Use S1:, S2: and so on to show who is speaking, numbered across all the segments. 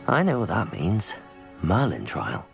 S1: I know what that means. Merlin trial.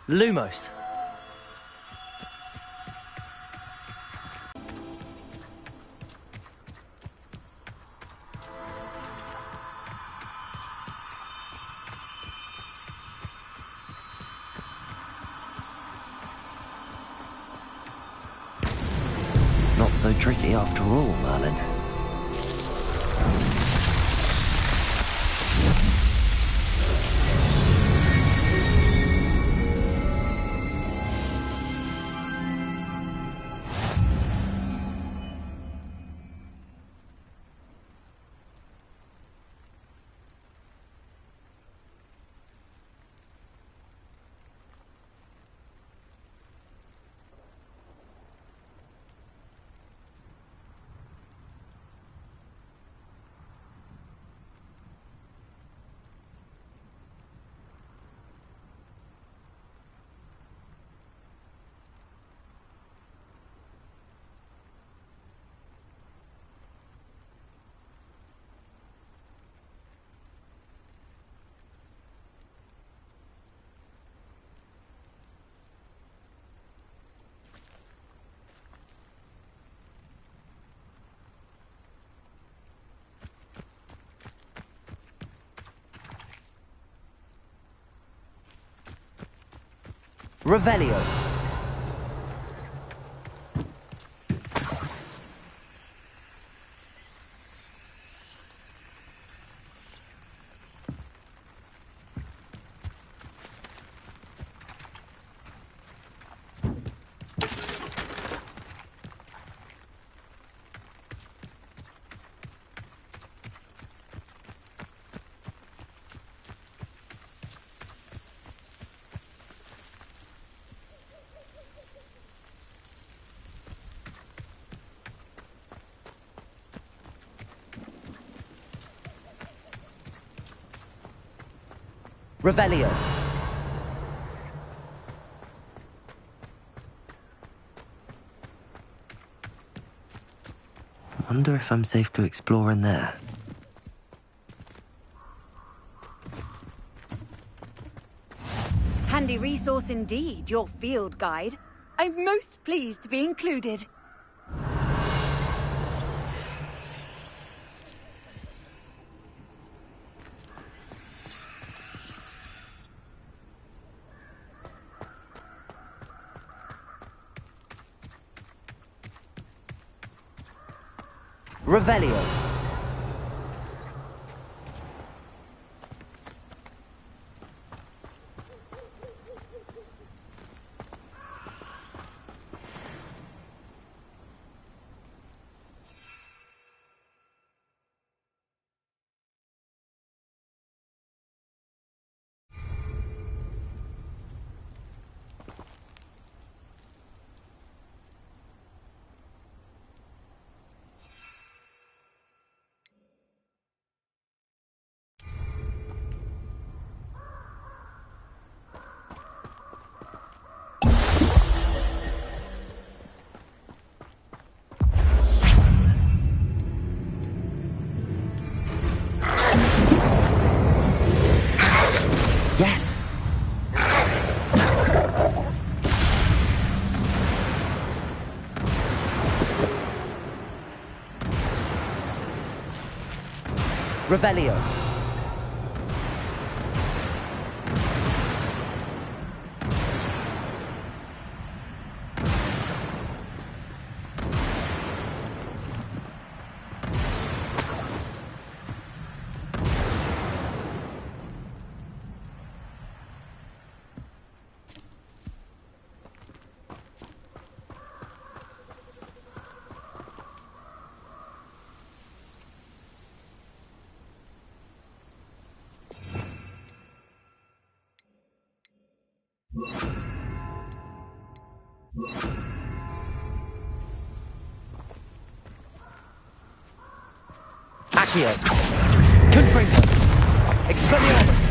S1: Lumos. Not so tricky after all, Merlin. Revelio. Revelio. Wonder if I'm safe to explore in there.
S2: Handy resource indeed, your field guide. I'm most pleased to be included.
S1: Revelio. Yes. Revelio. Accio. Confringo. Expelliarmus.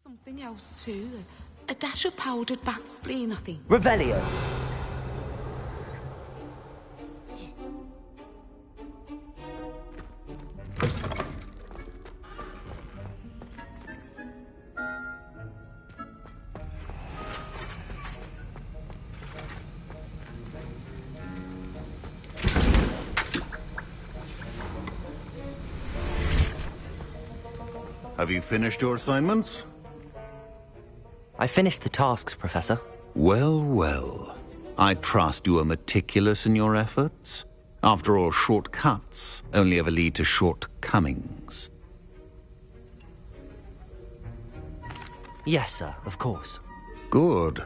S3: Something else too. A dash of powdered bat spleen, I think.
S1: Revelio.
S4: Have you finished your assignments?
S1: I finished the tasks, Professor.
S4: Well, well. I trust you are meticulous in your efforts. After all, shortcuts only ever lead to shortcomings.
S1: Yes, sir, of course.
S4: Good.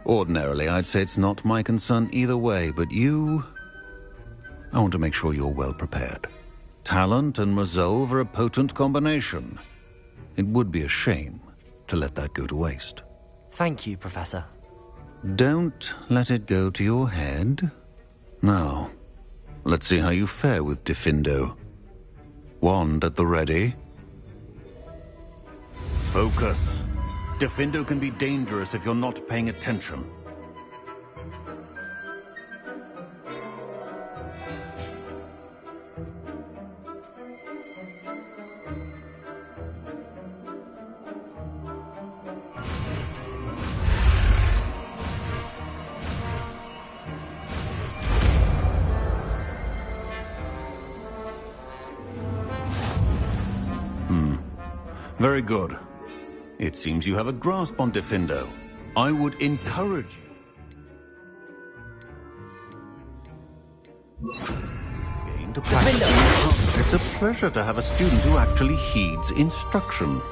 S4: Ordinarily, I'd say it's not my concern either way, but you... I want to make sure you're well prepared. Talent and resolve are a potent combination. It would be a shame to let that go to waste.
S1: Thank you, Professor.
S4: Don't let it go to your head. Now, let's see how you fare with Diffindo. Wand at the ready. Focus. Diffindo can be dangerous if you're not paying attention. Very good. It seems you have a grasp on Diffindo. I would encourage you. Gain to practice. It's a pleasure to have a student who actually heeds instruction.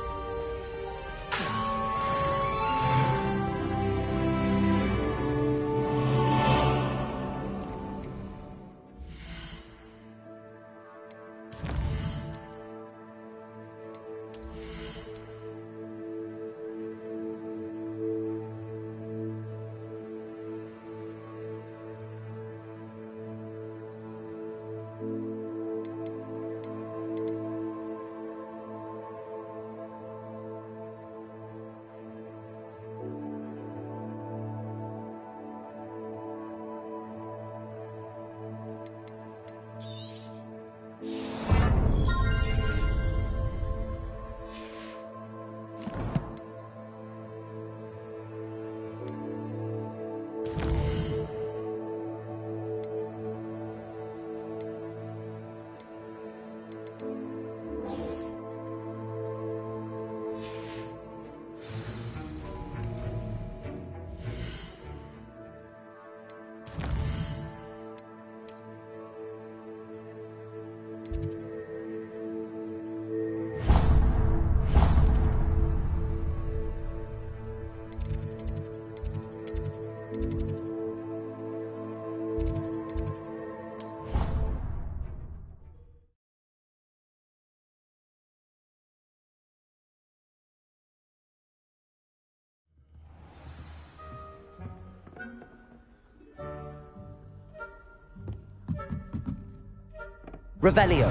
S1: Revelio.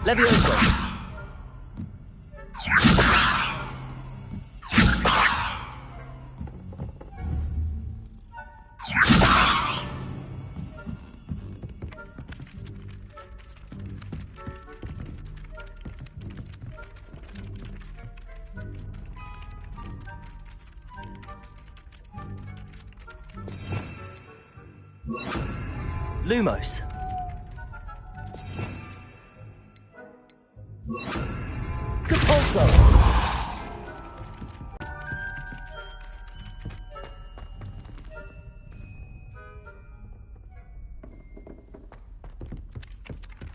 S1: Levioso. Lumos. Capulso!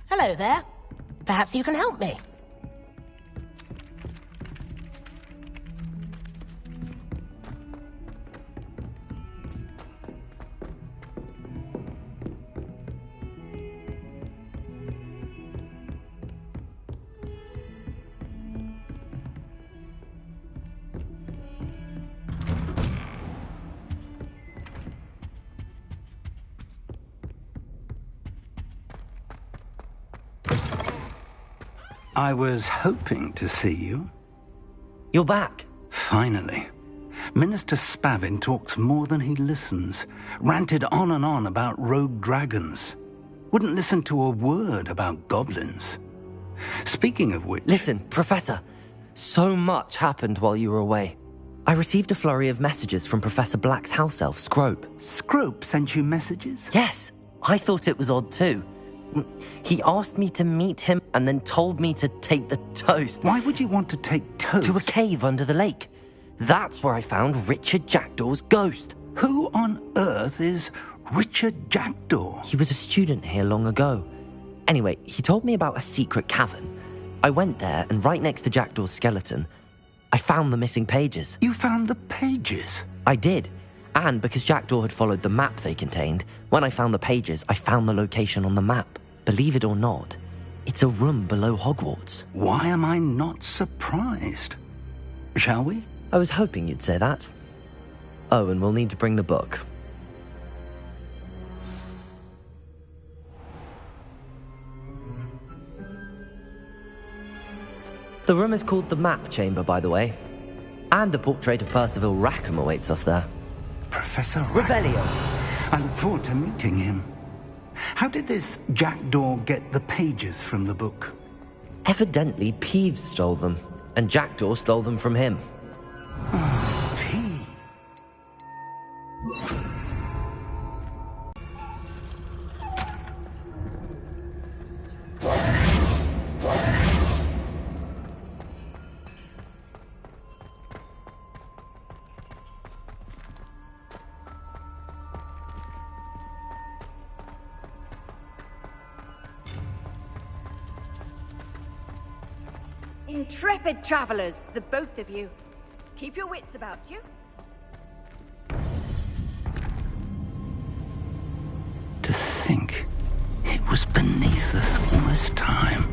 S5: Hello there. Perhaps you can help me.
S6: I was hoping to see you.
S1: You're back.
S6: Finally. Minister Spavin talks more than he listens. Ranted on and on about rogue dragons. Wouldn't listen to a word about goblins. Speaking of which...
S1: Listen, Professor. So much happened while you were away. I received a flurry of messages from Professor Black's house elf, Scrope.
S6: Scrope sent you messages?
S1: Yes, I thought it was odd too. He asked me to meet him and then told me to take the toast.
S6: Why would you want to take toast?
S1: To a cave under the lake. That's where I found Richard Jackdaw's ghost.
S6: Who on earth is Richard Jackdaw?
S1: He was a student here long ago. Anyway, he told me about a secret cavern. I went there, and right next to Jackdaw's skeleton, I found the missing pages.
S6: You found the pages?
S1: I did. And because Jackdaw had followed the map they contained, when I found the pages, I found the location on the map. Believe it or not, it's a room below Hogwarts.
S6: Why am I not surprised? Shall we?
S1: I was hoping you'd say that. Oh, and we'll need to bring the book. The room is called the Map Chamber, by the way. And a portrait of Percival Rackham awaits us there.
S6: Professor Rackham.
S1: Revelio!
S6: I look forward to meeting him. How did this Jackdaw get the pages from the book?
S1: Evidently, Peeves stole them, and Jackdaw stole them from him.
S6: Peeves.
S2: Intrepid travelers, the both of you. Keep your wits about you.
S6: To think it was beneath us all this time.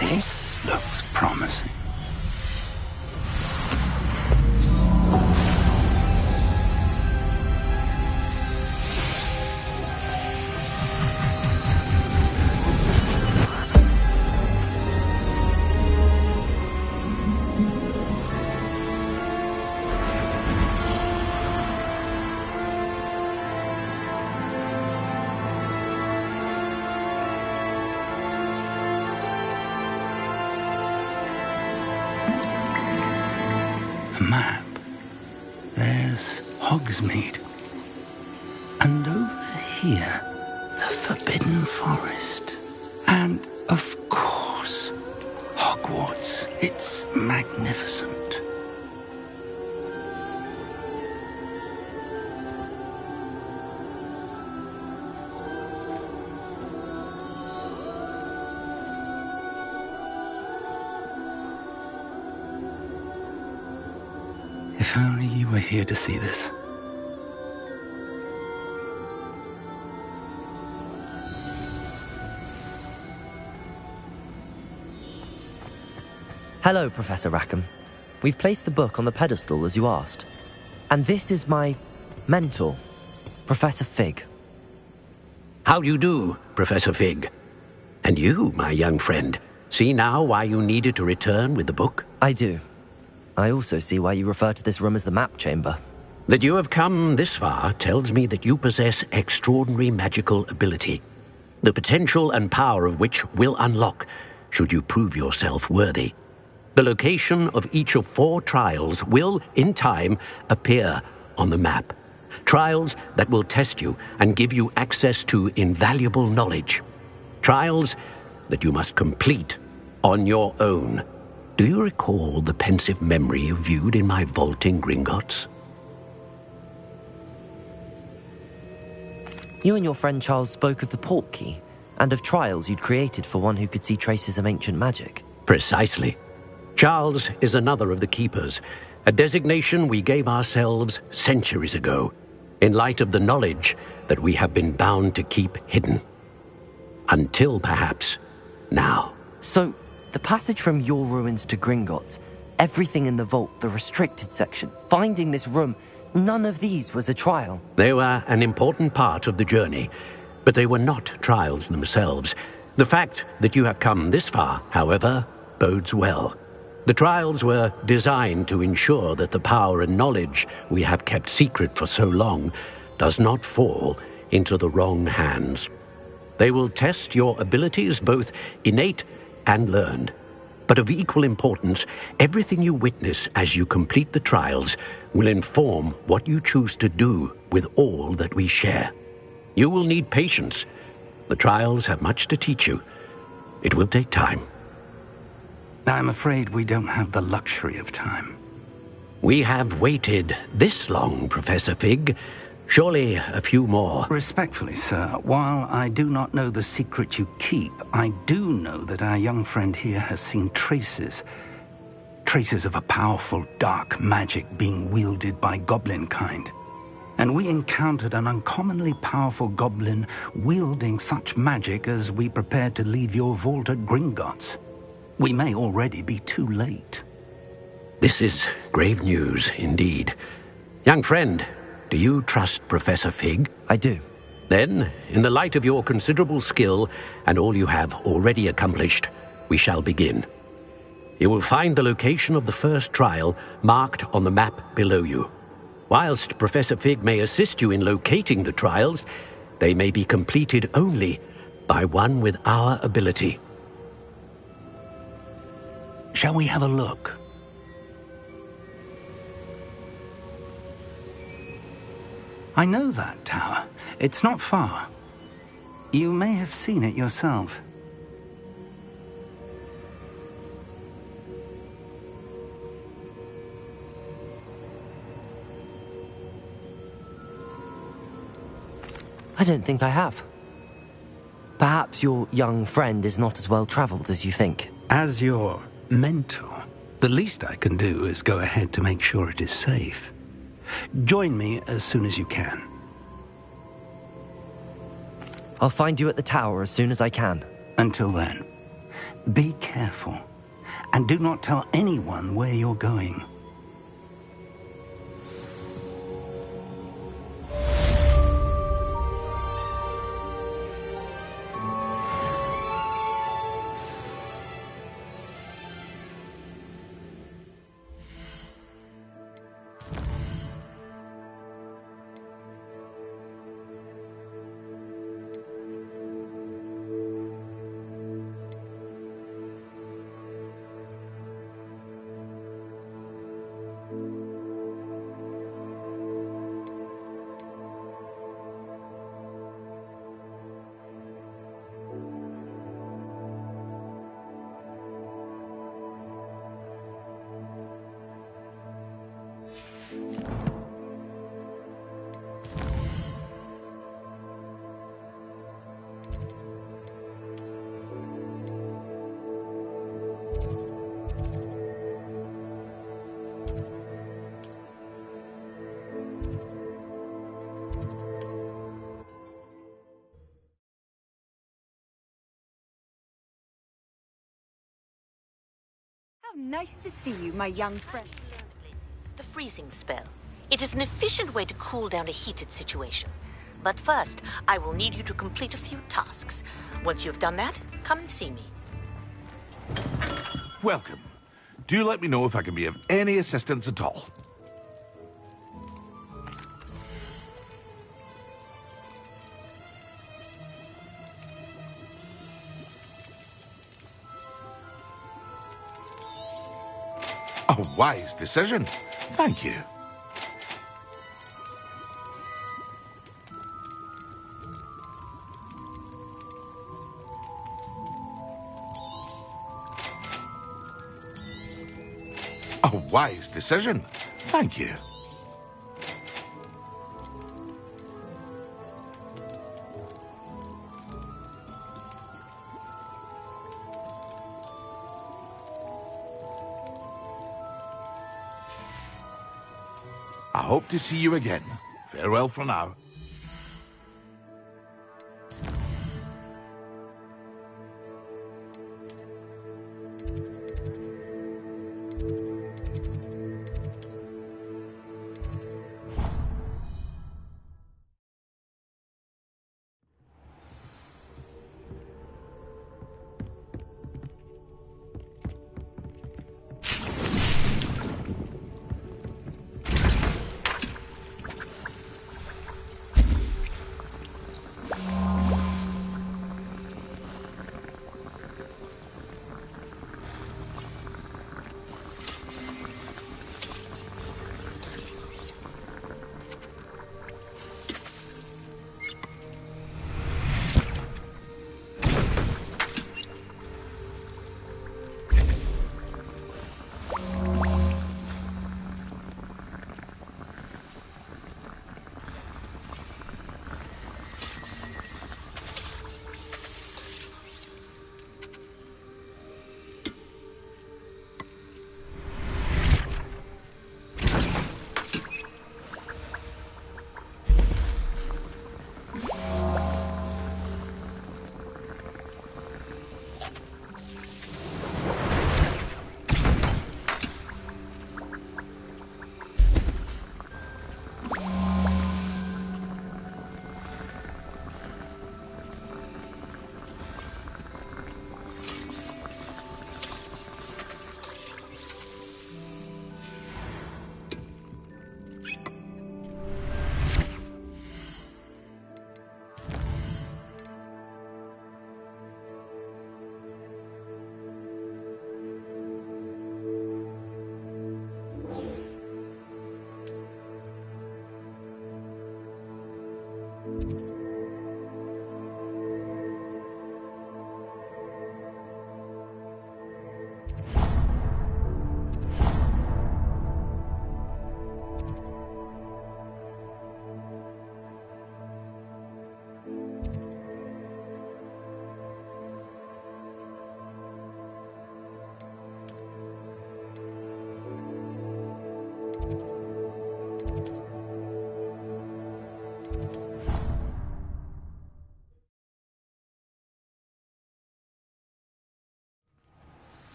S6: This looks promising. Map. There's Hogsmeade. And over here, the Forbidden Forest. And, of course, Hogwarts. It's magnificent. If only you were here to see this.
S1: Hello, Professor Rackham. We've placed the book on the pedestal as you asked. And this is my mentor, Professor Fig.
S7: How do you do, Professor Fig? And you, my young friend, see now why you needed to return with the book?
S1: I do. I also see why you refer to this room as the map chamber.
S7: That you have come this far tells me that you possess extraordinary magical ability, the potential and power of which will unlock should you prove yourself worthy. The location of each of 4 trials will, in time, appear on the map. Trials that will test you and give you access to invaluable knowledge. Trials that you must complete on your own. Do you recall the pensive memory you viewed in my vault in Gringotts?
S1: You and your friend Charles spoke of the port key, and of trials you'd created for one who could see traces of ancient magic.
S7: Precisely. Charles is another of the Keepers, a designation we gave ourselves centuries ago, in light of the knowledge that we have been bound to keep hidden. Until, perhaps, now.
S1: So, the passage from your ruins to Gringotts, everything in the vault, the restricted section, finding this room, none of these was a trial.
S7: They were an important part of the journey, but they were not trials themselves. The fact that you have come this far, however, bodes well. The trials were designed to ensure that the power and knowledge we have kept secret for so long does not fall into the wrong hands. They will test your abilities, both innate and learned. But of equal importance, everything you witness as you complete the trials will inform what you choose to do with all that we share. You will need patience. The trials have much to teach you. It will take time.
S6: I'm afraid we don't have the luxury of time.
S7: We have waited this long, Professor Fig. Surely a few more.
S6: Respectfully, sir, while I do not know the secret you keep, I do know that our young friend here has seen traces of a powerful dark magic being wielded by goblin kind. And we encountered an uncommonly powerful goblin wielding such magic as we prepared to leave your vault at Gringotts. We may already be too late.
S7: This is grave news indeed. Young friend, do you trust Professor Fig?
S1: I do.
S7: Then, in the light of your considerable skill and all you have already accomplished, we shall begin. You will find the location of the first trial marked on the map below you. Whilst Professor Fig may assist you in locating the trials, they may be completed only by one with our ability.
S6: Shall we have a look? I know that tower. It's not far. You may have seen it yourself.
S1: I don't think I have. Perhaps your young friend is not as well traveled as you think.
S6: As your mentor, the least I can do is go ahead to make sure it is safe. Join me as soon as you can.
S1: I'll find you at the tower as soon as I can.
S6: Until then, be careful, and do not tell anyone where you're going.
S2: How nice to see you, my young friend.
S5: The freezing spell. It is an efficient way to cool down a heated situation. But first, I will need you to complete a few tasks. Once you've done that, come and see me.
S8: Welcome. Do let me know if I can be of any assistance at all. A wise decision. Thank you. A wise decision. Thank you. I hope to see you again. Farewell for now.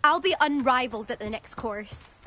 S9: I'll be unrivaled at the next course.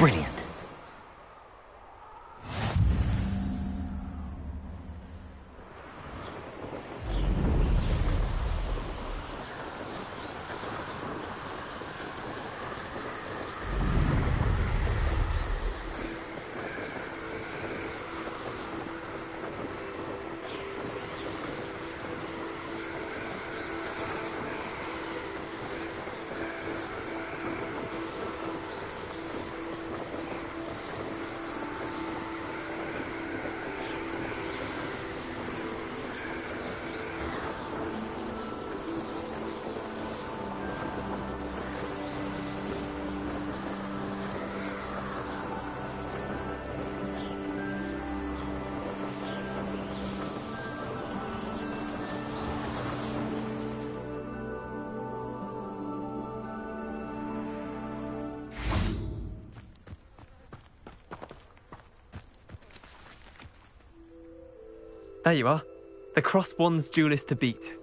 S1: Brilliant.
S10: There you are. The Cross Wands duelist to beat.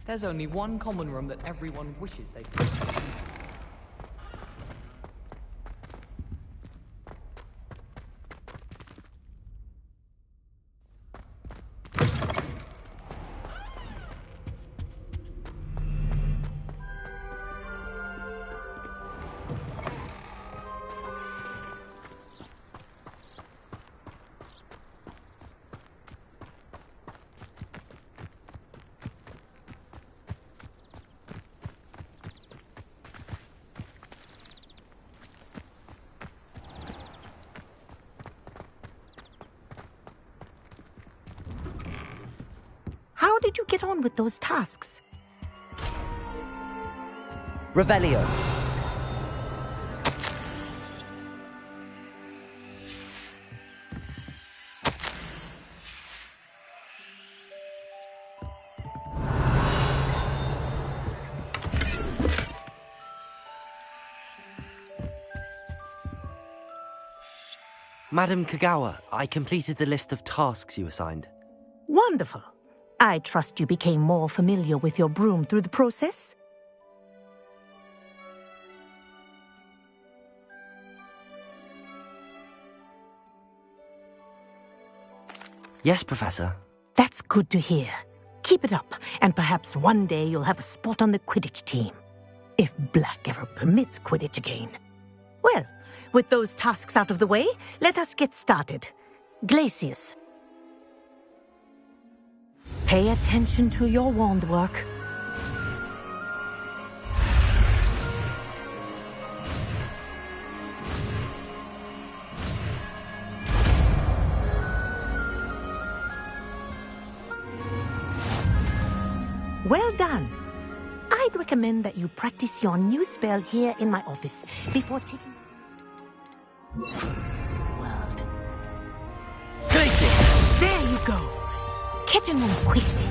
S11: There's only one common room that everyone wishes they could.
S5: How did you get on with those tasks?
S1: Revelio. Madam Kagawa, I completed the list of tasks you assigned.
S5: Wonderful. I trust you became more familiar with your broom through the process?
S1: Yes, Professor.
S5: That's good to hear. Keep it up, and perhaps one day you'll have a spot on the Quidditch team. If Black ever permits Quidditch again. Well, with those tasks out of the way, let us get started. Glacius. Pay attention to your wand work. Well done. I'd recommend that you practice your new spell here in my office before taking the world.
S1: Glacius!
S5: There you go. Catching them quickly.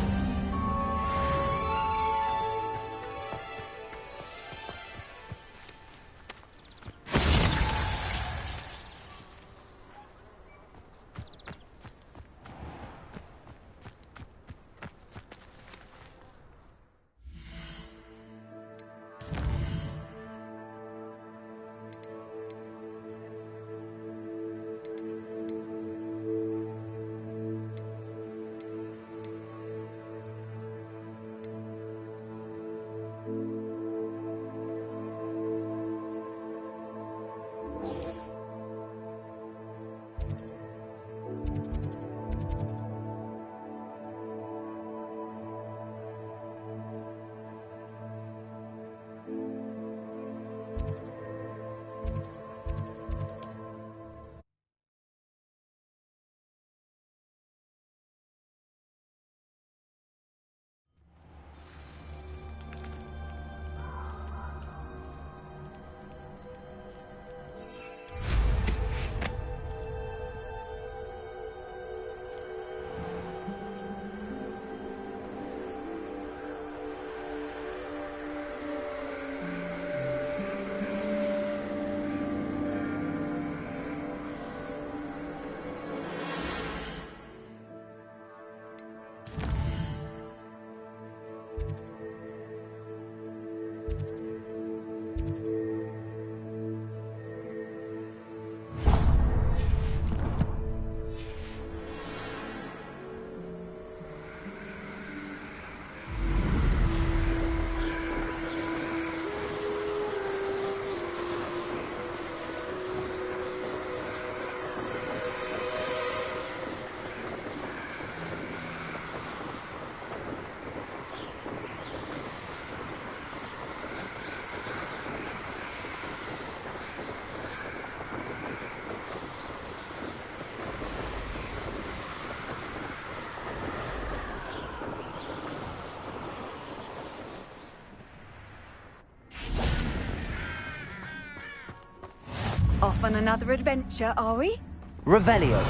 S2: Off on another adventure, are we?
S1: Revelio.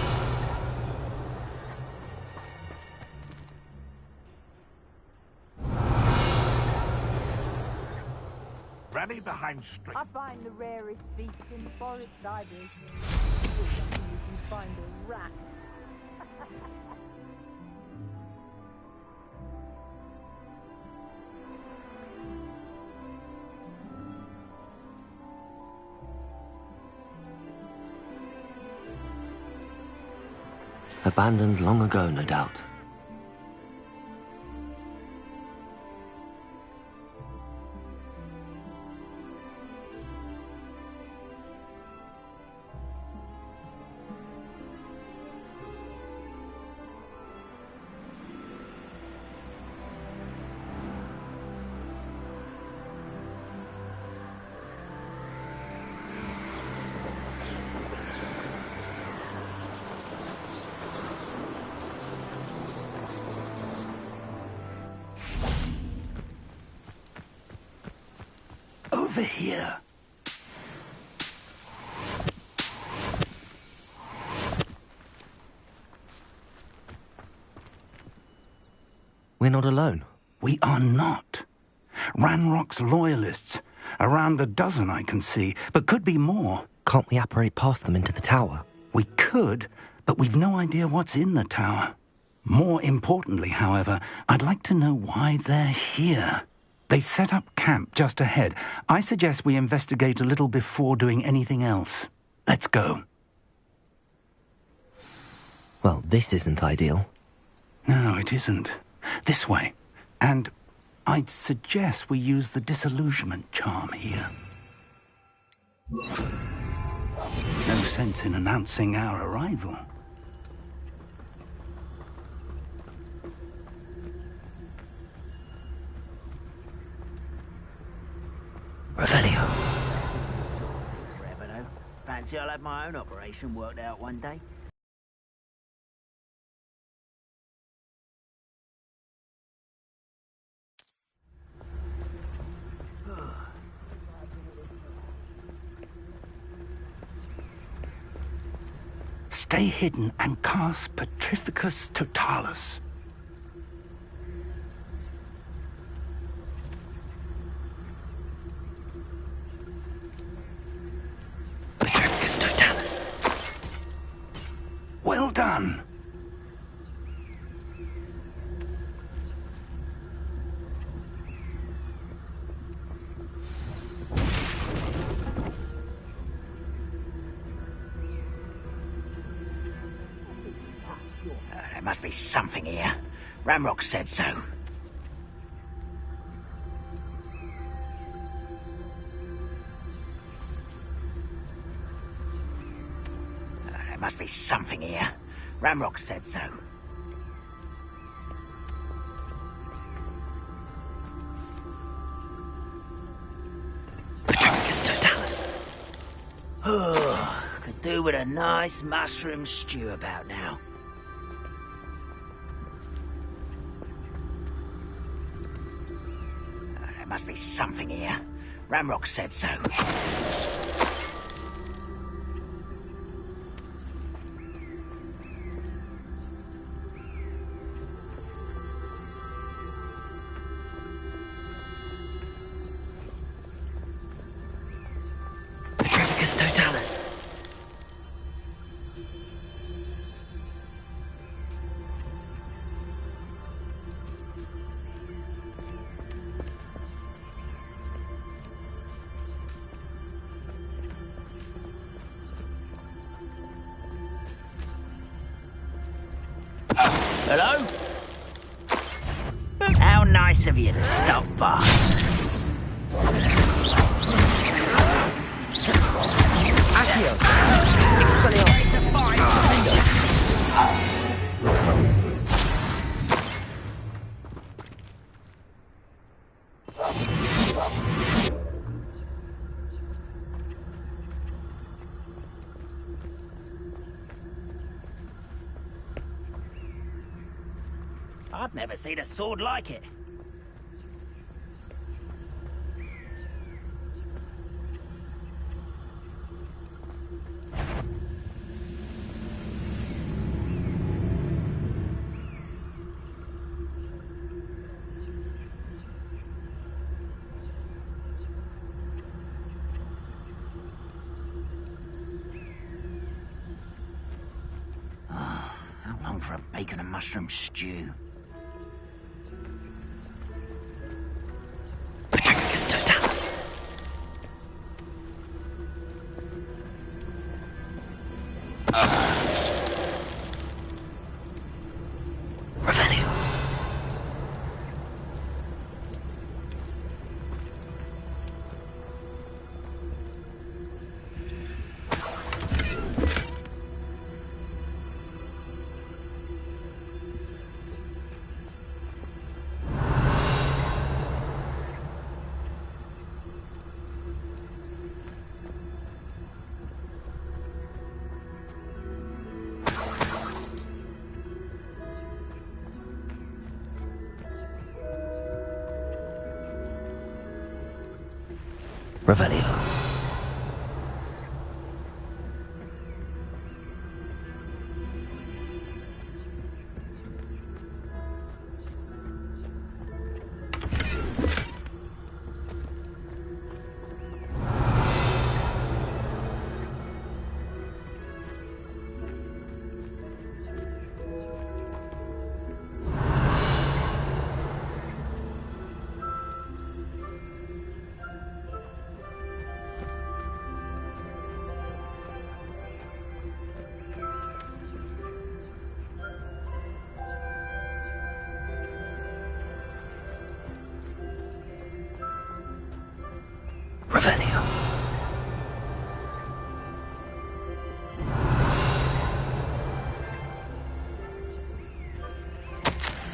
S8: Rally behind string.
S12: I find the rarest beast in forest libraries. You can find a rat.
S1: Abandoned long ago, no doubt.
S6: Over here.
S1: We're not alone.
S6: We are not. Ranrock's loyalists. Around a dozen I can see, but could be more.
S1: Can't we apparate past them into the tower?
S6: We could, but we've no idea what's in the tower. More importantly, however, I'd like to know why they're here. They've set up camp just ahead. I suggest we investigate a little before doing anything else. Let's go.
S1: Well, this isn't ideal.
S6: No, it isn't. This way. And I'd suggest we use the disillusionment charm here. No sense in announcing our arrival.
S1: Revelio.
S13: Forever, though. Fancy I'll have my own operation worked out one day.
S6: Stay hidden and cast Petrificus Totalis.
S1: Petrificus Totalis.
S6: Well done.
S13: There must be something here. Ramrock said so. There must be something here. Ramrock said so.
S1: Petrificus Totalis.
S13: Oh, could do with a nice mushroom stew about now. There must be something here. Ramrock said so.
S1: Petrificus Totalis.
S13: Hello? How nice of you to stop by.
S1: Accio. Expelliarmus.
S13: I've never seen a sword like it. long for a bacon and mushroom stew.
S1: Petrificus totalis. Revelio. Revelio. Revelio.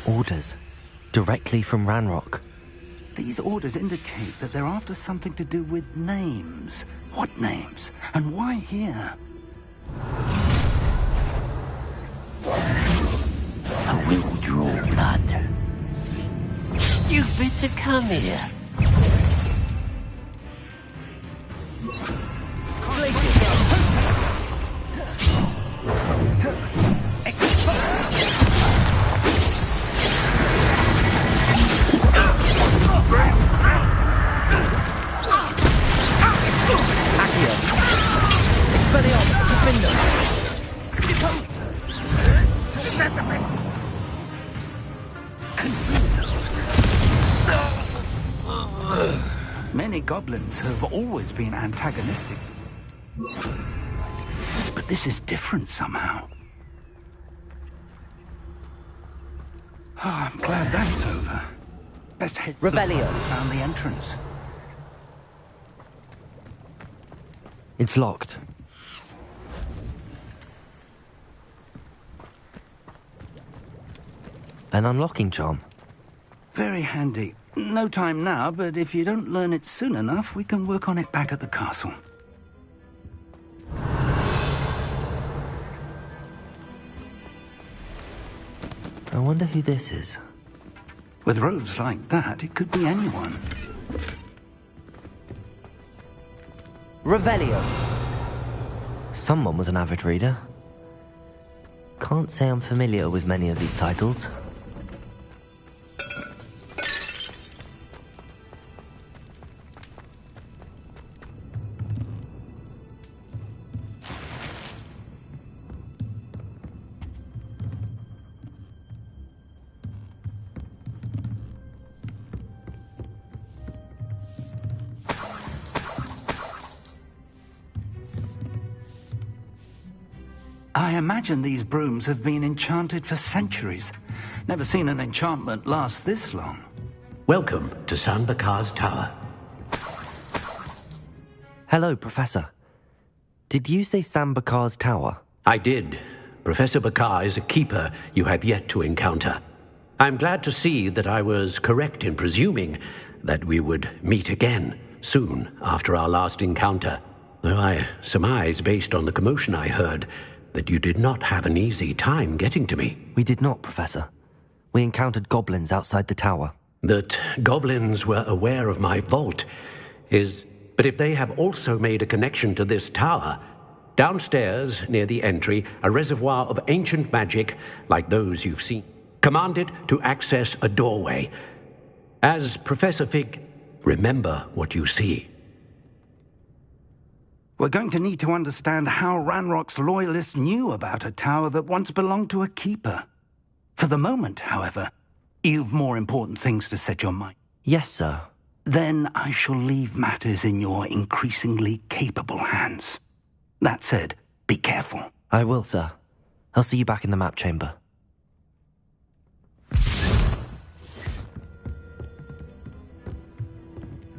S1: Orders. Directly from Ranrock.
S6: These orders indicate that they're after something to do with names. What names? And why here?
S13: I will draw blood. Stupid to come here.
S6: Many goblins have always been antagonistic. But this is different somehow. Oh, I'm glad that's over. Best head.
S1: Revelio.
S6: Looks like we found the entrance.
S1: It's locked. An unlocking charm.
S6: Very handy. No time now, but if you don't learn it soon enough, we can work on it back at the castle.
S1: I wonder who this is.
S6: With robes like that, it could be anyone.
S1: Revelio. Someone was an avid reader. Can't say I'm familiar with many of these titles.
S6: I imagine these brooms have been enchanted for centuries. Never seen an enchantment last this long.
S7: Welcome to San Bakar's Tower.
S1: Hello, Professor. Did you say Sam Bakar's tower?
S7: I did. Professor Bakar is a keeper you have yet to encounter. I'm glad to see that I was correct in presuming that we would meet again soon after our last encounter, though I surmise, based on the commotion I heard, that you did not have an easy time getting to me.
S1: We did not, Professor. We encountered goblins outside the tower.
S7: That goblins were aware of my vault is... But if they have also made a connection to this tower, downstairs, near the entry, a reservoir of ancient magic, like those you've seen, commanded to access a doorway. As Professor Fig, remember what you see.
S6: We're going to need to understand how Ranrock's loyalists knew about a tower that once belonged to a keeper. For the moment, however, you've more important things to set your mind.
S1: Yes, sir.
S6: Then I shall leave matters in your increasingly capable hands. That said, be careful.
S1: I will, sir. I'll see you back in the map chamber.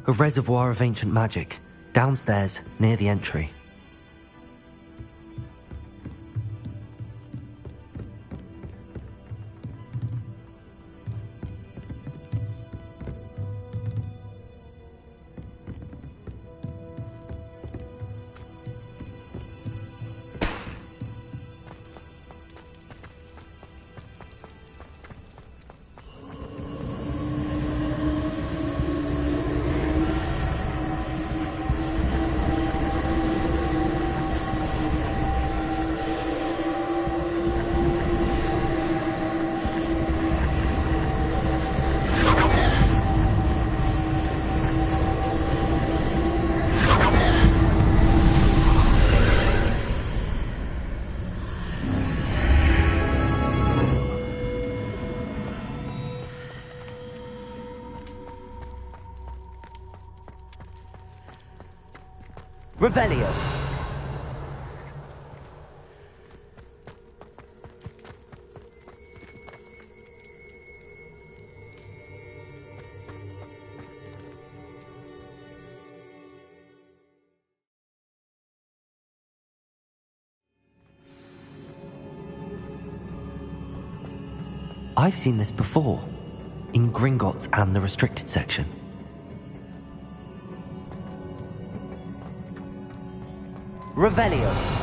S1: A reservoir of ancient magic, downstairs, near the entry. Revelio. I've seen this before, in Gringotts and the restricted section. Revelio.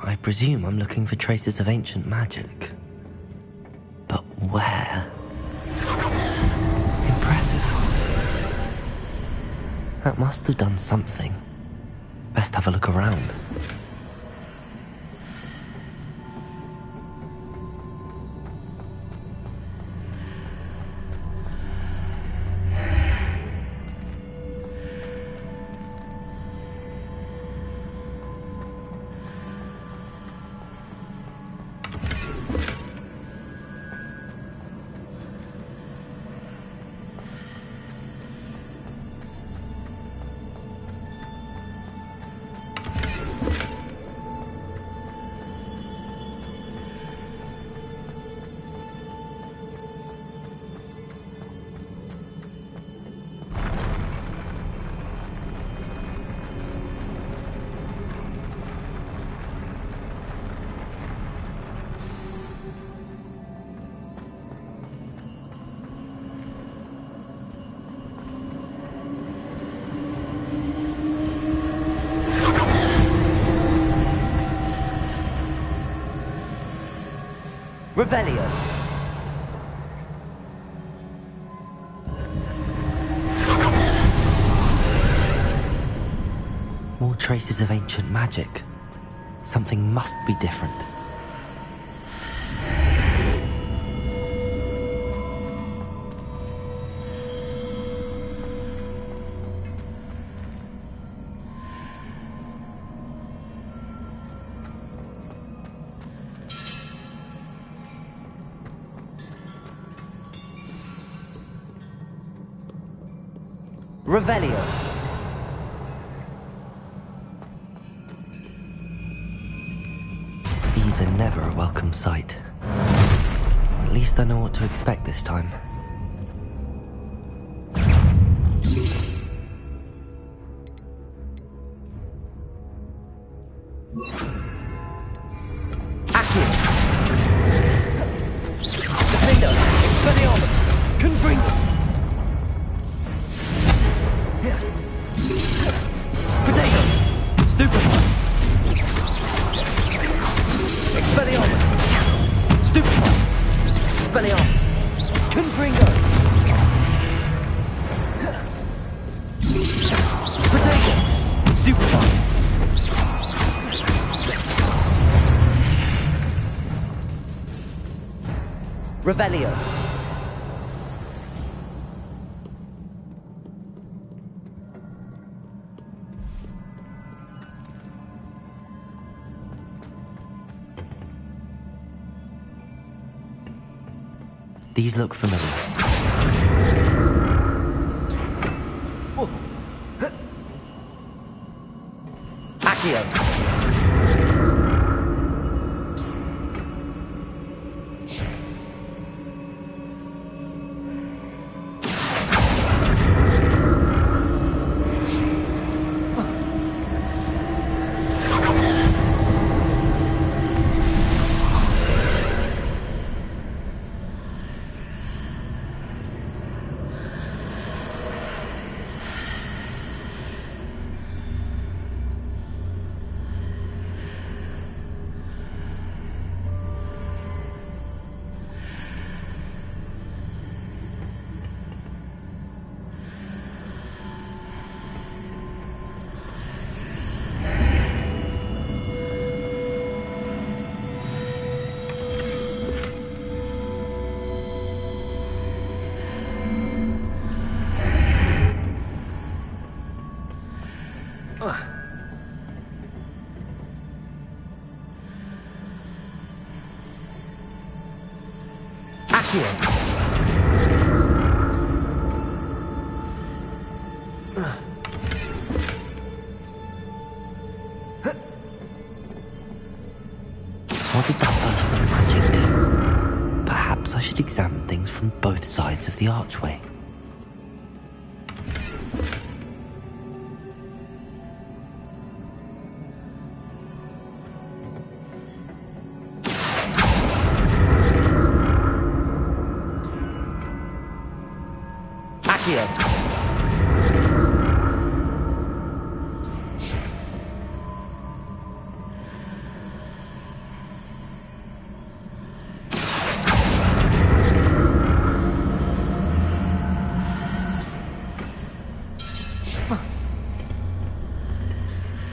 S1: I presume I'm looking for traces of ancient magic. But where? Impressive. That must have done something. Best have a look around. Revelio. More traces of ancient magic. Something must be different. Revelio. from sight. At least I know what to expect this time. Revelio. These look familiar. Accio. What did that burst of magic do? Perhaps I should examine things from both sides of the archway. Accio.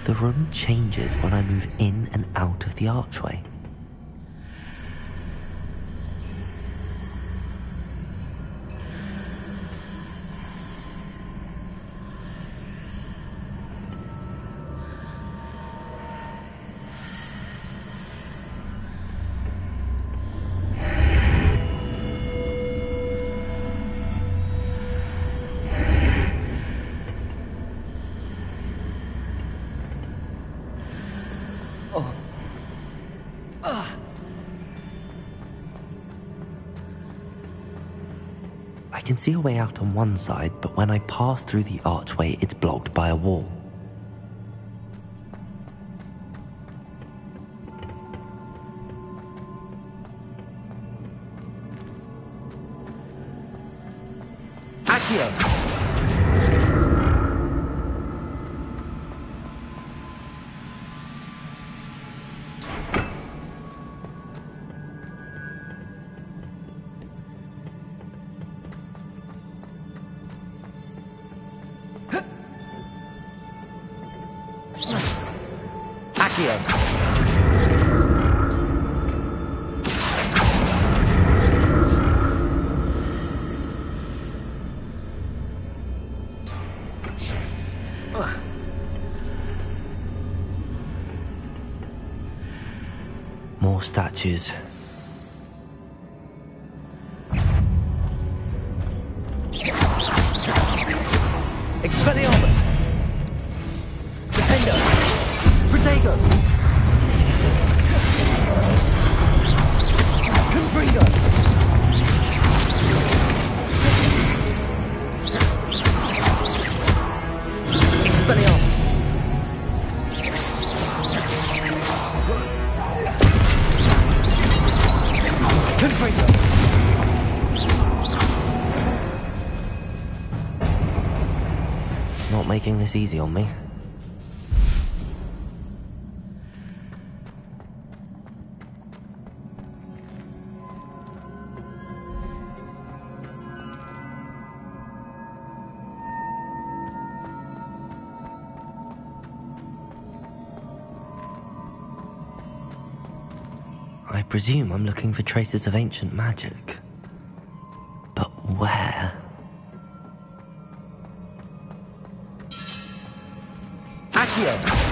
S1: The room changes when I move in and out of the archway. I can see a way out on one side, but when I pass through the archway, it's blocked by a wall. Accio! More statues. Expelliarmus! Defender! Protego! not making this easy on me. I presume I'm looking for traces of ancient magic. But where? Accio!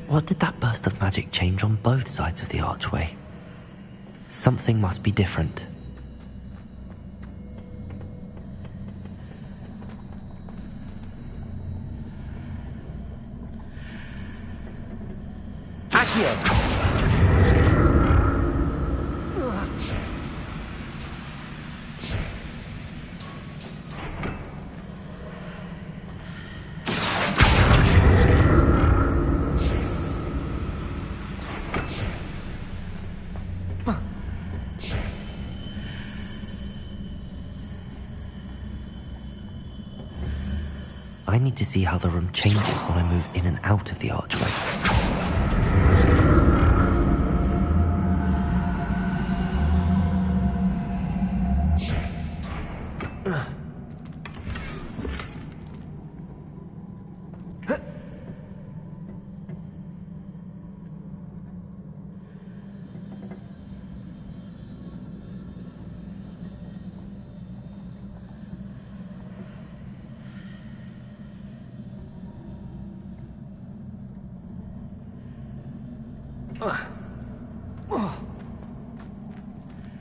S1: What did that burst of magic change on both sides of the archway? Something must be different. I need to see how the room changes when I move in and out of the archway.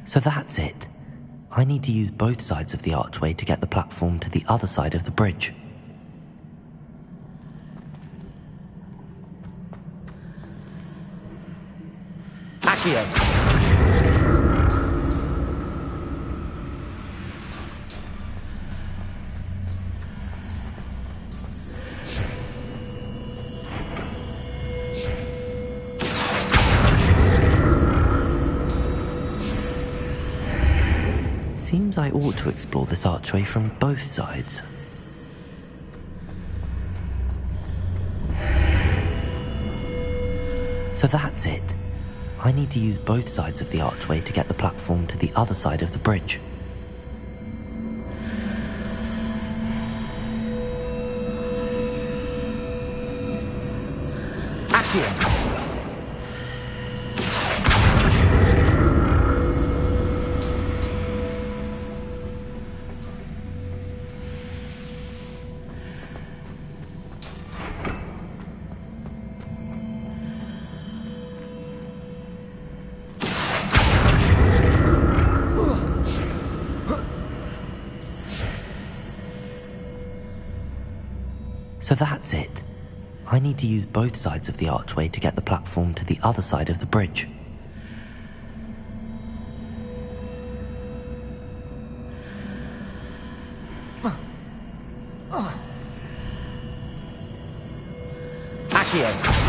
S1: So that's it. I need to use both sides of the archway to get the platform to the other side of the bridge. Accio! Seems I ought to explore this archway from both sides. So that's it. I need to use both sides of the archway to get the platform to the other side of the bridge. Accio! So that's it. I need to use both sides of the archway to get the platform to the other side of the bridge. Accio!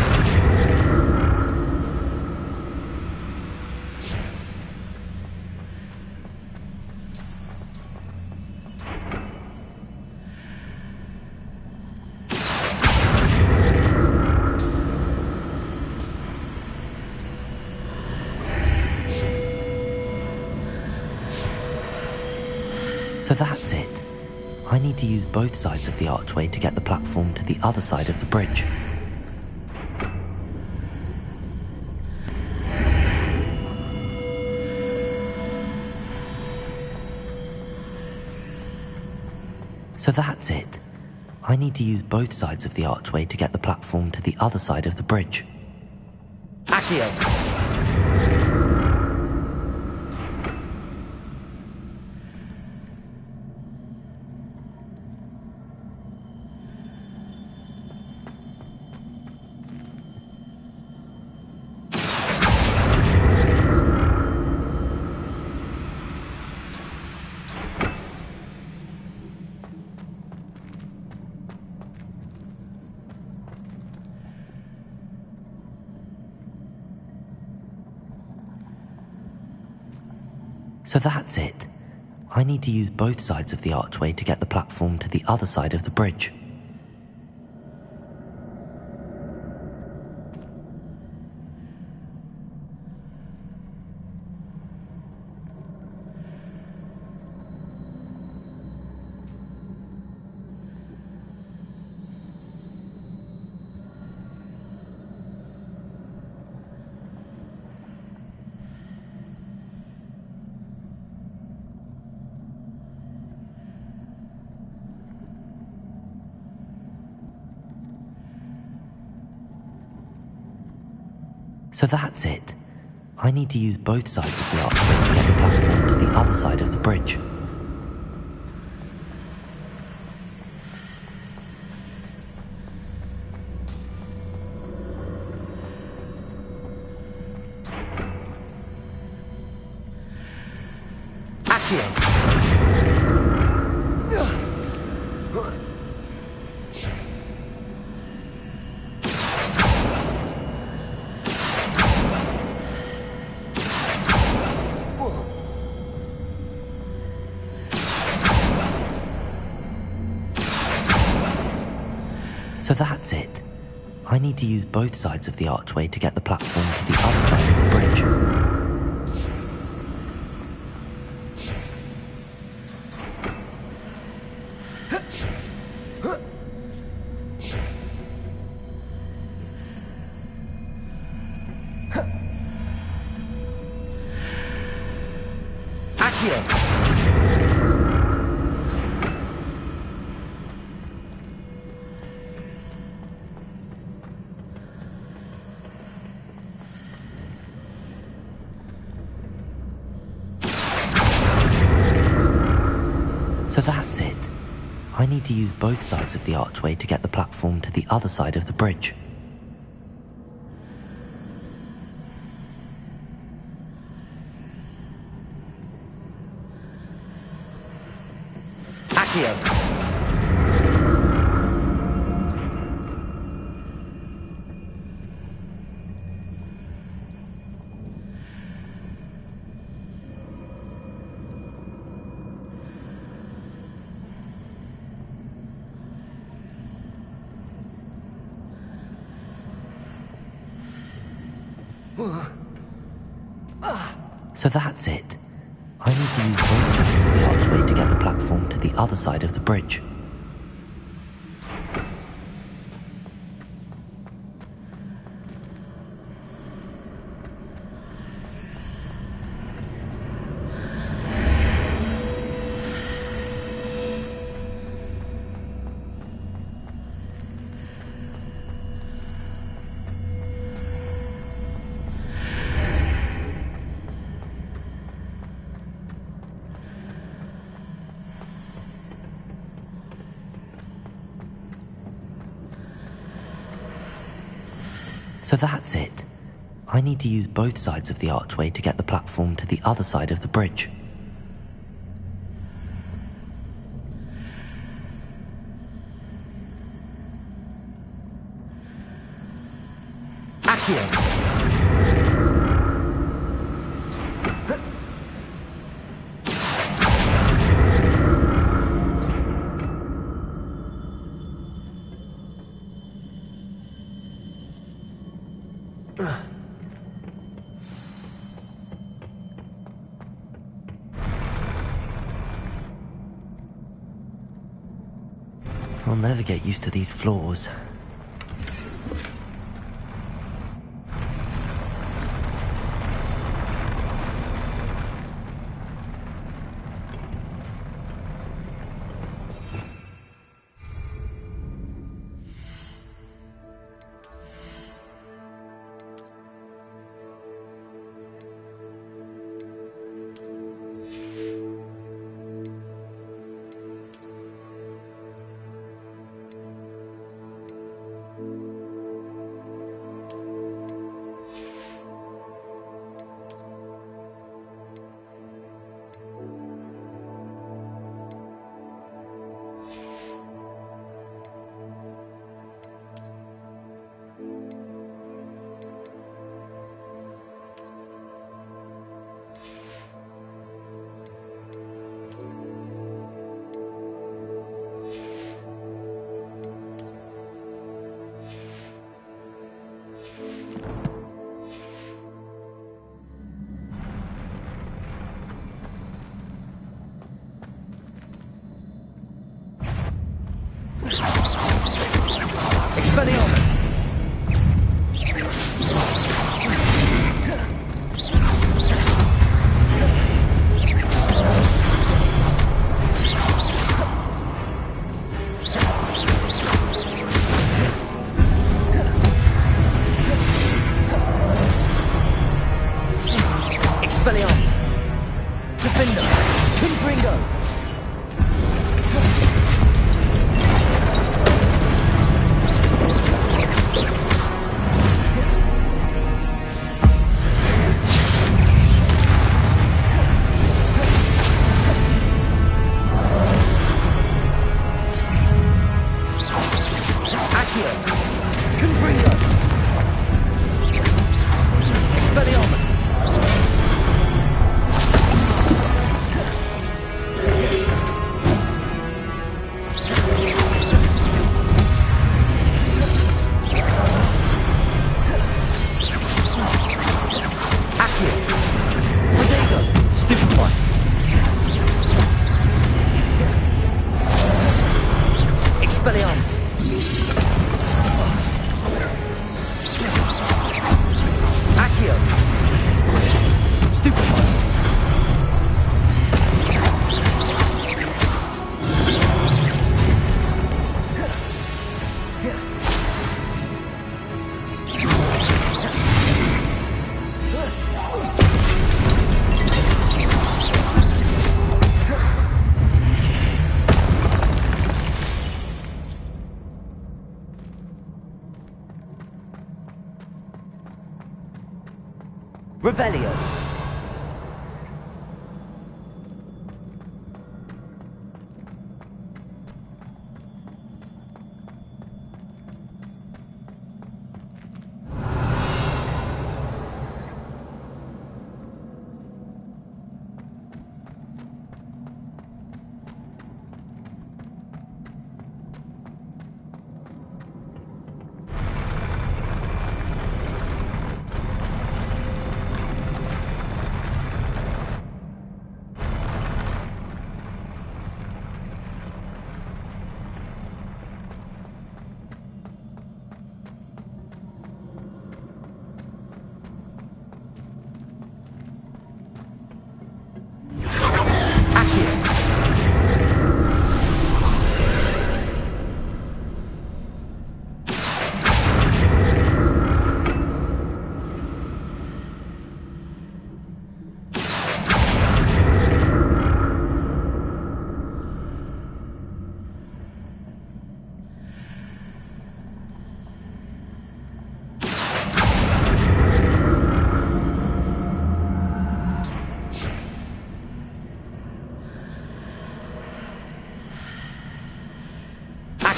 S1: So that's it. I need to use both sides of the archway to get the platform to the other side of the bridge. So that's it. I need to use both sides of the archway to get the platform to the other side of the bridge. Accio! So that's it. I need to use both sides of the archway to get the platform to the other side of the bridge. So that's it. I need to use both sides of the archway to get the platform to the other side of the bridge. Accio! So that's it. I need to use both sides of the archway to get the platform to the other side of the bridge. Accio! So that's it. I need to use both sides of the archway to get the platform to the other side of the bridge. Accio! So that's it. I need to use both sides of the archway to get the platform to the other side of the bridge. So that's it. I need to use both sides of the archway to get the platform to the other side of the bridge. Accio! I'll never get used to these floors. Expelliarmus! Expelliarmus! Defender! Confringo! Revelio.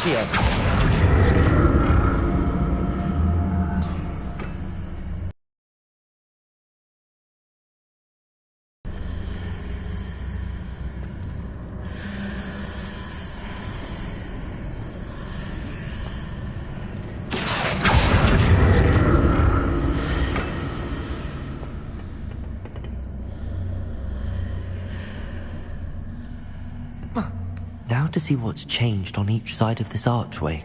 S1: Accio! Now to see what's changed on each side of this archway.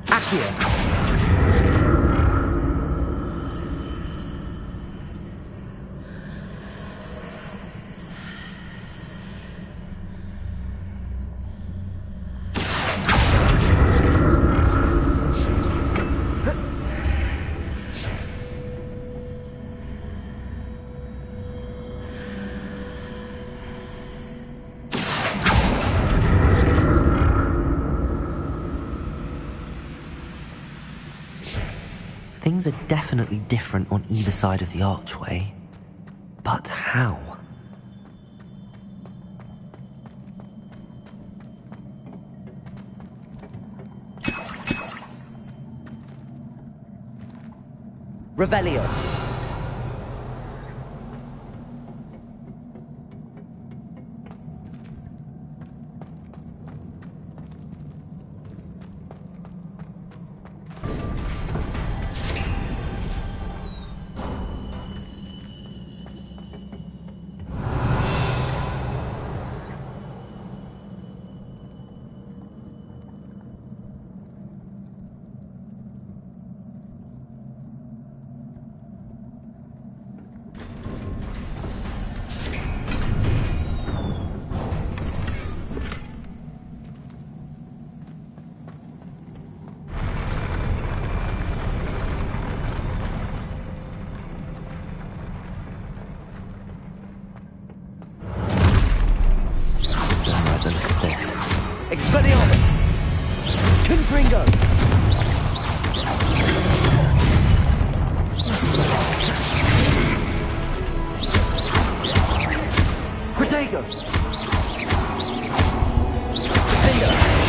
S1: Accio! Things are definitely different on either side of the archway. But how? Revelio. Expelliarmus! Confringo! Protego! Defender!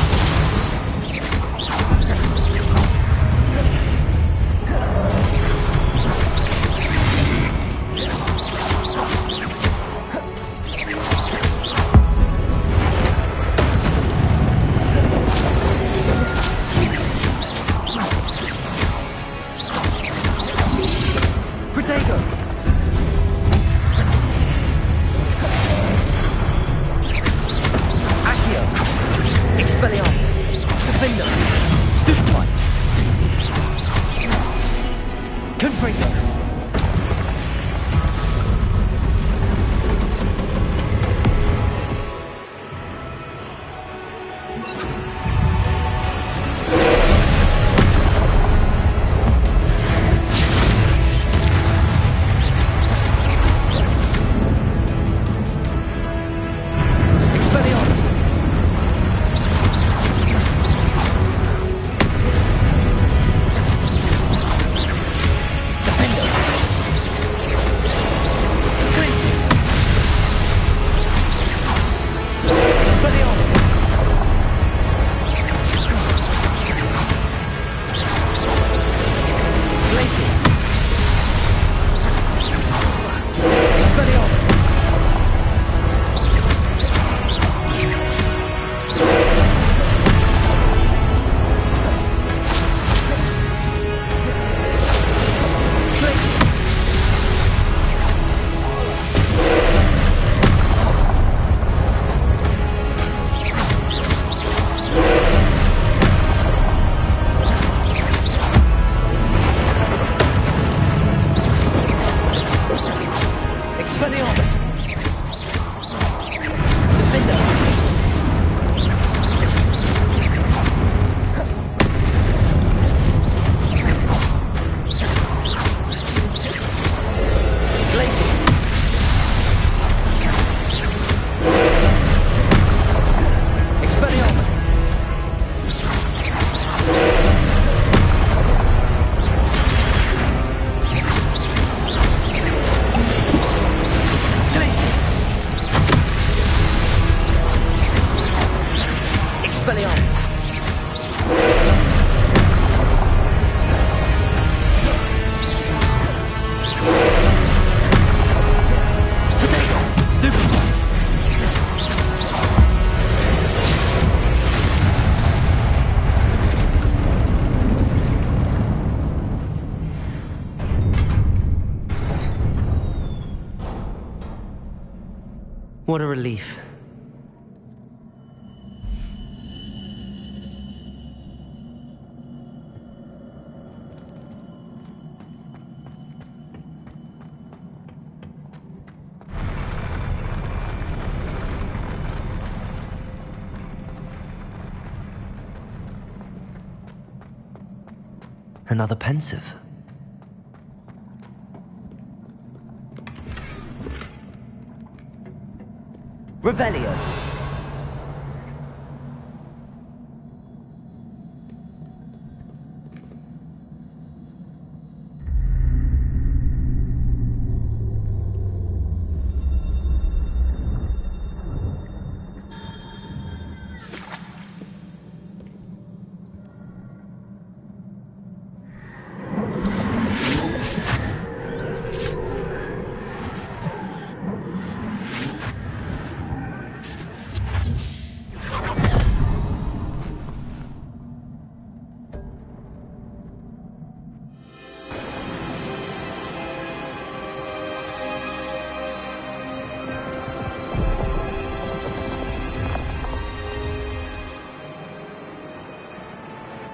S1: Expelliarmus! What a relief. Another pensive. Revelio.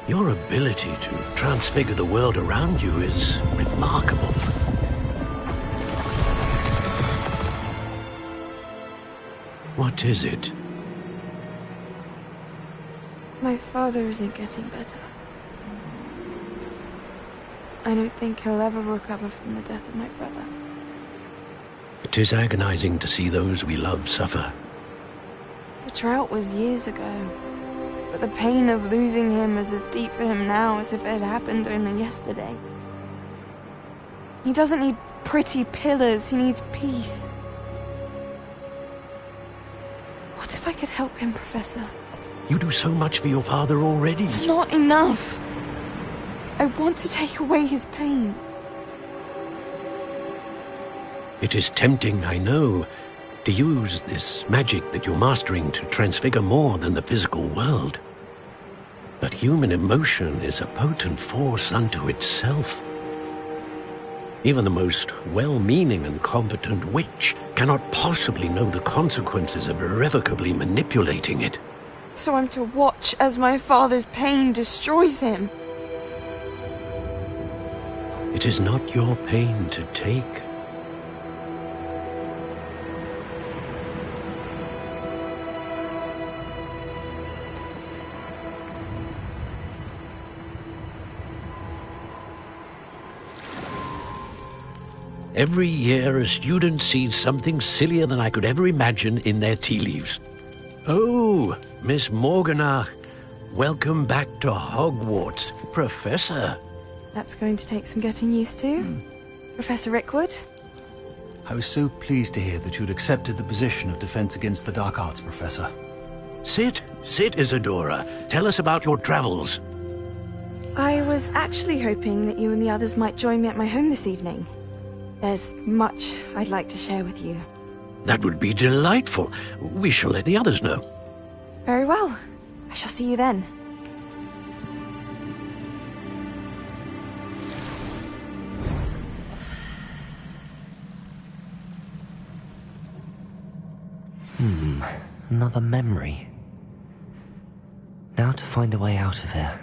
S7: Your ability to transfigure the world around you is remarkable. What is it?
S14: My father isn't getting better. I don't think he'll ever recover from the death of my brother.
S7: It is agonizing to see those we love suffer.
S14: The drought was years ago, but the pain of losing him is as deep for him now as if it had happened only yesterday. He doesn't need pretty pillars, he needs peace. What if I could help him, Professor?
S7: You do so much for your father already.
S14: It's not enough. I want to take away his pain.
S7: It is tempting, I know, to use this magic that you're mastering to transfigure more than the physical world. But human emotion is a potent force unto itself. Even the most well-meaning and competent witch cannot possibly know the consequences of irrevocably manipulating it.
S14: So I'm to watch as my father's pain destroys him.
S7: It is not your pain to take. Every year, a student sees something sillier than I could ever imagine in their tea leaves. Oh, Miss Morganach, welcome back to Hogwarts, Professor.
S14: That's going to take some getting used to. Professor Rickwood?
S15: I was so pleased to hear that you'd accepted the position of Defense Against the Dark Arts, Professor.
S7: Sit, Isadora. Tell us about your travels.
S14: I was actually hoping that you and the others might join me at my home this evening. There's much I'd like to share with you.
S7: That would be delightful. We shall let the others know.
S14: Very well. I shall see you then.
S1: Another memory. Now to find a way out of here.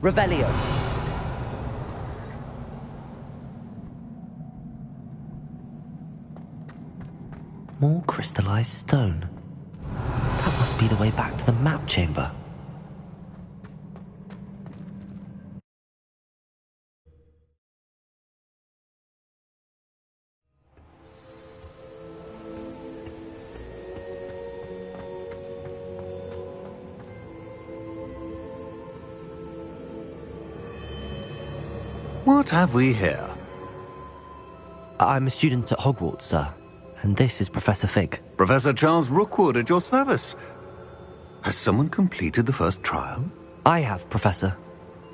S1: Revelio. More crystallized stone. That must be the way back to the map chamber.
S4: What have we here?
S1: I'm a student at Hogwarts, sir. And this is Professor Fig.
S4: Professor Charles Rookwood at your service. Has someone completed the first trial?
S1: I have, Professor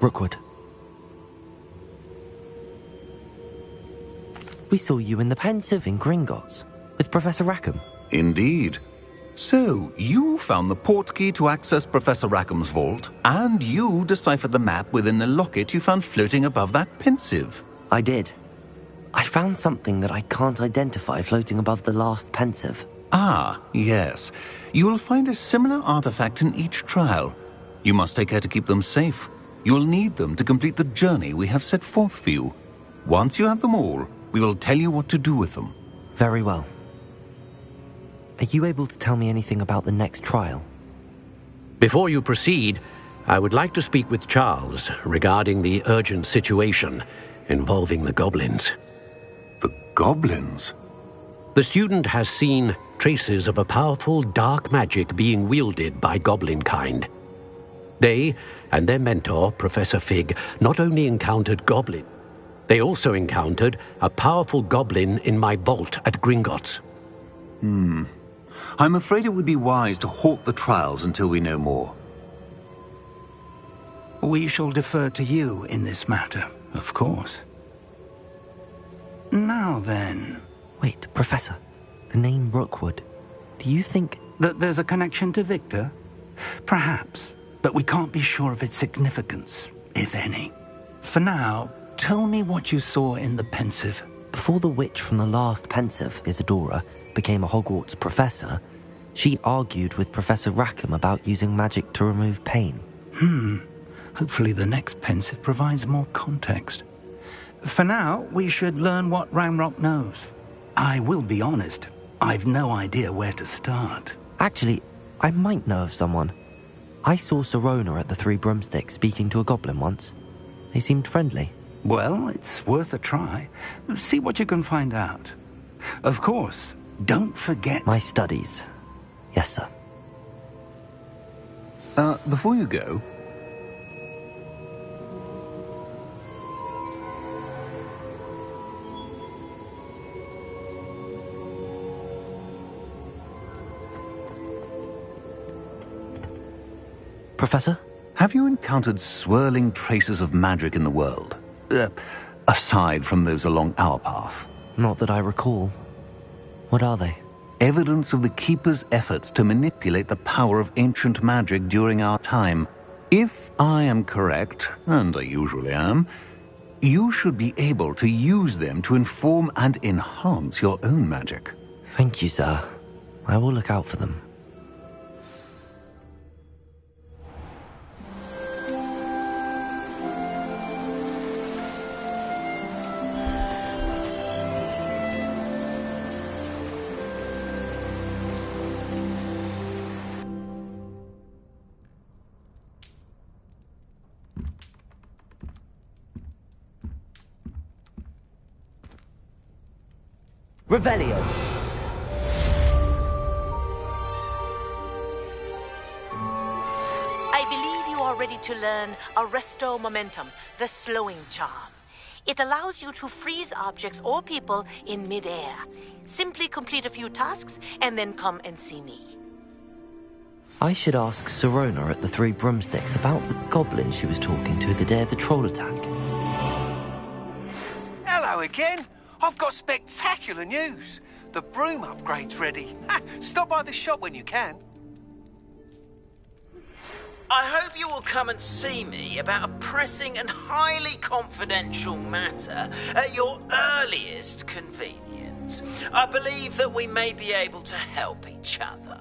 S1: Rookwood. We saw you in the Pensive in Gringotts with Professor Rackham.
S4: Indeed. So, you found the portkey to access Professor Rackham's vault, and you deciphered the map within the locket you found floating above that Pensive.
S1: I did. I found something that I can't identify floating above the last Pensive.
S4: Ah, yes. You will find a similar artifact in each trial. You must take care to keep them safe. You will need them to complete the journey we have set forth for you. Once you have them all, we will tell you what to do with them.
S1: Very well. Are you able to tell me anything about the next trial?
S7: Before you proceed, I would like to speak with Charles regarding the urgent situation involving the goblins.
S4: The goblins?
S7: The student has seen traces of a powerful dark magic being wielded by goblin kind. They and their mentor, Professor Fig, not only encountered goblin, they also encountered a powerful goblin in my vault at Gringotts.
S4: I'm afraid it would be wise to halt the trials until we know more.
S6: We shall defer to you in this matter, of course. Now then...
S1: Wait, Professor. The name Rookwood. Do you think...
S6: that there's a connection to Victor? Perhaps, but we can't be sure of its significance, if any. For now, tell me what you saw in the Pensive.
S1: Before the witch from the last Pensive, Isadora, became a Hogwarts professor, she argued with Professor Rackham about using magic to remove pain.
S6: Hopefully the next Pensive provides more context. For now, we should learn what Ranrock knows. I will be honest, I've no idea where to start.
S1: Actually, I might know of someone. I saw Sirona at the Three Broomsticks speaking to a goblin once. They seemed friendly.
S6: Well, it's worth a try. See what you can find out. Of course, don't forget...
S1: My studies. Yes, sir.
S4: Before you go...
S1: Professor?
S4: Have you encountered swirling traces of magic in the world? Aside from those along our path?
S1: Not that I recall. What are they?
S4: Evidence of the Keeper's efforts to manipulate the power of ancient magic during our time. If I am correct, and I usually am, you should be able to use them to inform and enhance your own magic.
S1: Thank you, sir. I will look out for them. Revelio.
S5: I believe you are ready to learn Arresto Momentum, the slowing charm. It allows you to freeze objects or people in midair. Simply complete a few tasks and then come and see me.
S1: I should ask Sirona at the Three Broomsticks about the goblin she was talking to the day of the troll attack.
S16: Hello again. I've got spectacular news. The broom upgrade's ready. Stop by the shop when you can.
S13: I hope you will come and see me about a pressing and highly confidential matter at your earliest convenience. I believe that we may be able to help each other.